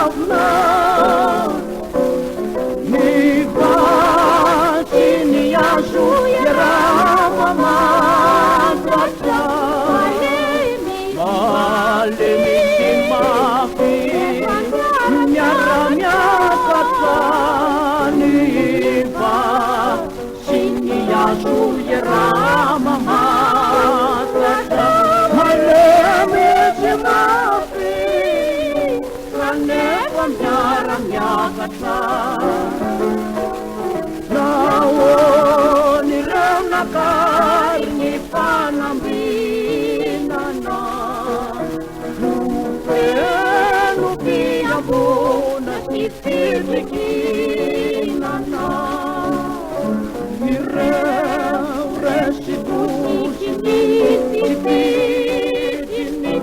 avna ni vasini asu yerama matata malemi simafi nyaramya katani vasini asu yerama matata malemi simafi kanepam nyaramya katani Nawoni rana kaini panambinana Nupenu pia bona tipibikinana Mireu restitusi tipitini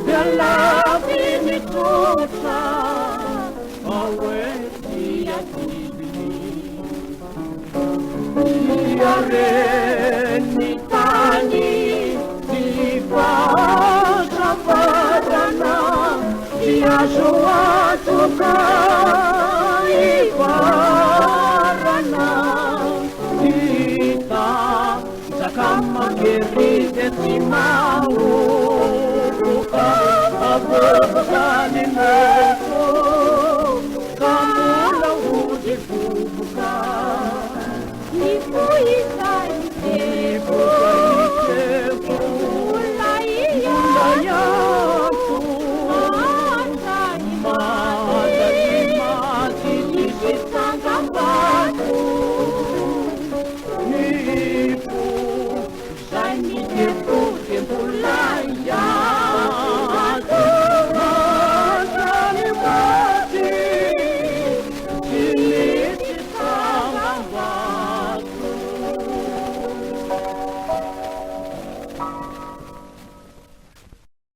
Delabini tutsa Aweti atibini Yareni tani di pasha padana dia suatuka ibarana kita zakama geride timau abu bani